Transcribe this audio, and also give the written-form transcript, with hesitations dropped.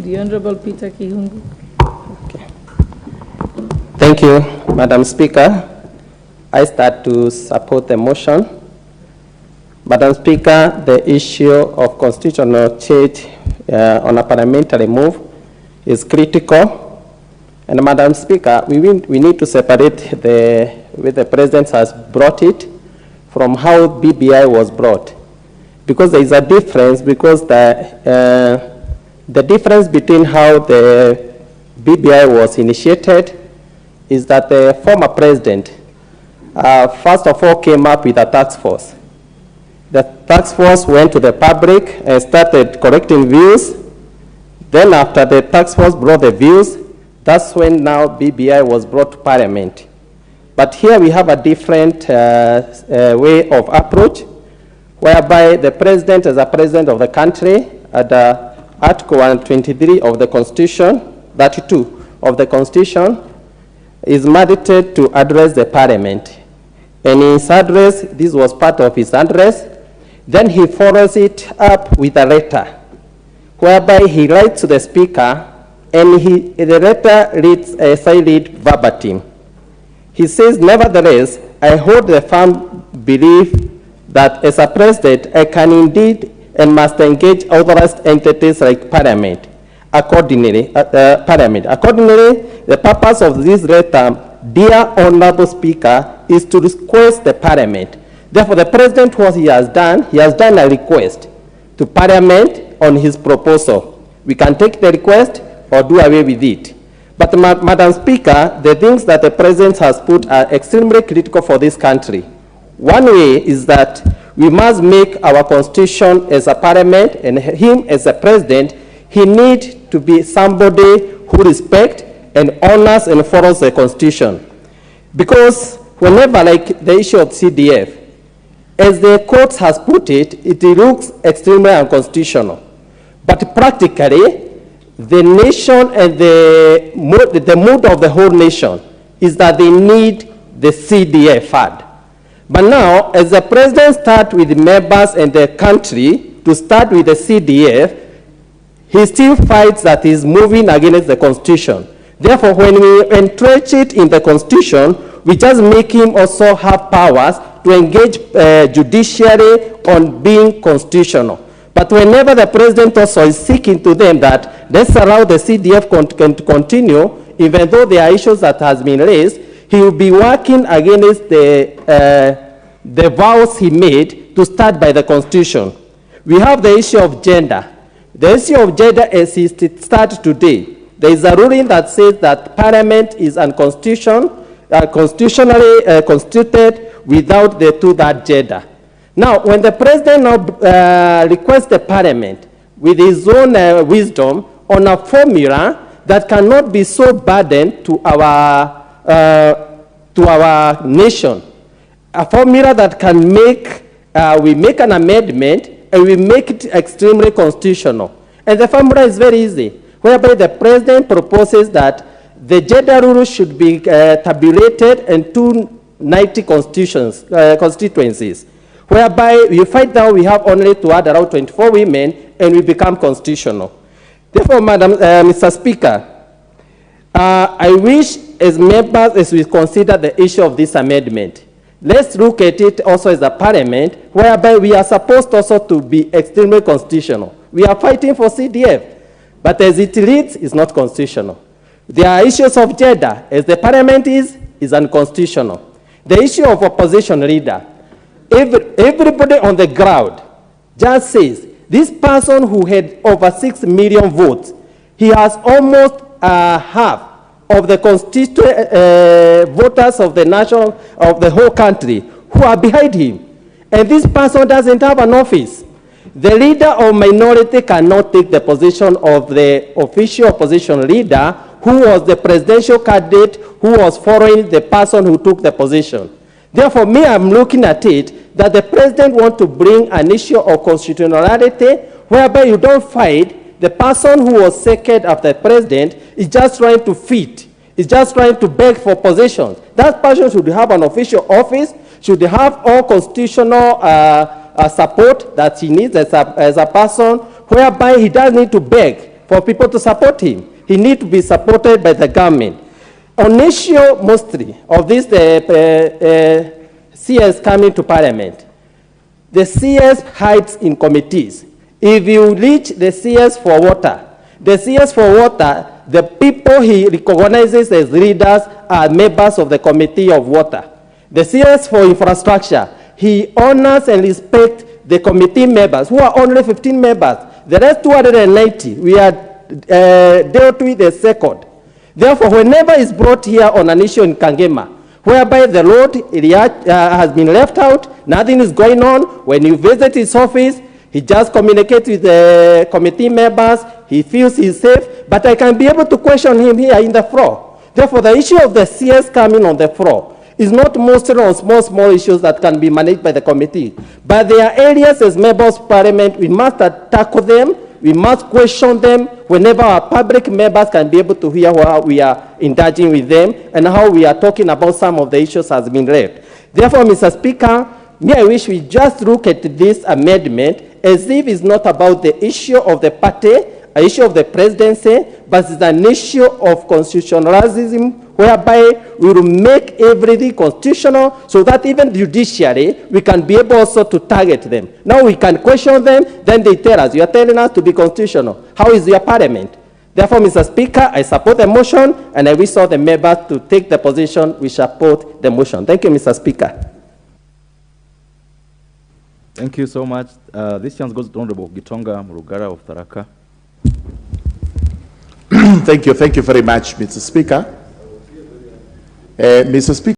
The Honorable Peter Kihungu. Okay. Thank you, Madam Speaker. I start to support the motion. Madam Speaker, the issue of constitutional change on a parliamentary move is critical. And Madam Speaker, we need to separate the way the President has brought it from how BBI was brought. Because there is a difference, because the difference between how the BBI was initiated is that the former President, first of all, came up with a task force. The task force went to the public and started collecting views. Then after the task force brought the views, that's when now BBI was brought to Parliament. But here we have a different way of approach, whereby the President, as a President of the country, under Article 123 of the Constitution, 32 of the Constitution, is mandated to address the Parliament. And in his address, this was part of his address, then he follows it up with a letter, whereby he writes to the Speaker, and the letter reads, as I read verbatim. He says, nevertheless, I hold the firm belief that as a President, I can indeed and must engage authorized entities like Parliament. Accordingly, the purpose of this letter, dear Honorable Speaker, is to request the Parliament. Therefore, the President, what he has done a request to Parliament on his proposal. We can take the request or do away with it. But Madam Speaker, the things that the President has put are extremely critical for this country. One way is that we must make our Constitution as a Parliament, and him as a President, he needs to be somebody who respects and honors and follows the Constitution. Because whenever, like the issue of CDF, as the court has put it, it looks extremely unconstitutional. But practically, the nation and the mood of the whole nation is that they need the CDF fund. But now, as the President starts with the members and the country to start with the CDF, he still fights that he's moving against the Constitution. Therefore, when we entrench it in the Constitution, we just make him also have powers to engage judiciary on being constitutional. But whenever the President also is seeking to them that let's allow the CDF to continue, even though there are issues that has been raised, he will be working against the vows he made to start by the Constitution. We have the issue of gender. The issue of gender as it starts today. There is a ruling that says that Parliament is constitutionally constituted without the two-third gender. Now, when the President now requests the Parliament with his own wisdom on a formula that cannot be so burdened to our nation, a formula that can make, we make an amendment and we make it extremely constitutional. And the formula is very easy, whereby the President proposes that the gender rule should be tabulated in 290 constituencies, whereby you find out we have only to add around 24 women and we become constitutional. Therefore, Mr. Speaker, I wish as members, as we consider the issue of this amendment, let's look at it also as a Parliament, whereby we are supposed also to be extremely constitutional. We are fighting for CDF, but as it reads, it's not constitutional. There are issues of gender, as the Parliament is unconstitutional. The issue of opposition leader, everybody on the ground just says, this person who had over 6 million votes, he has almost half of the voters of the whole country who are behind him. And this person doesn't have an office. The leader of minority cannot take the position of the official opposition leader who was the presidential candidate who was following the person who took the position. Therefore, me, I'm looking at it that the President wants to bring an issue of constitutionality whereby you don't fight the person who was second after the President is just trying to fit, is just trying to beg for positions. That person should have an official office, should have all constitutional support that he needs as a person, whereby he doesn't need to beg for people to support him. He needs to be supported by the government. On issue mostly of this CS coming to Parliament, the CS hides in committees. If you reach the CS for water, the people he recognizes as leaders are members of the Committee of Water. The CS for infrastructure, he honors and respects the committee members, who are only 15 members. The rest 290, we are dealt with the second. Therefore, whenever it's brought here on an issue in Kangema, whereby the road has been left out, nothing is going on, when you visit his office, he just communicates with the committee members, he feels he's safe, but I can be able to question him here in the floor. Therefore, the issue of the CS coming on the floor is not mostly on small issues that can be managed by the committee. But there are areas as members of parliament, we must tackle them, we must question them whenever our public members can be able to hear how we are engaging with them and how we are talking about some of the issues has been raised. Therefore, Mr. Speaker, I wish we just look at this amendment as if it's not about the issue of the party, an issue of the presidency, but it's an issue of constitutionalism, whereby we will make everything constitutional so that even judiciary, we can be able also to target them. Now we can question them, then they tell us, you are telling us to be constitutional. How is your parliament? Therefore, Mr. Speaker, I support the motion, and I wish all the members to take the position we support the motion. Thank you, Mr. Speaker. Thank you so much. This chance goes to Honorable Gitonga Murugara of Tharaka. Thank you very much, Mr. Speaker. Mr. Speaker.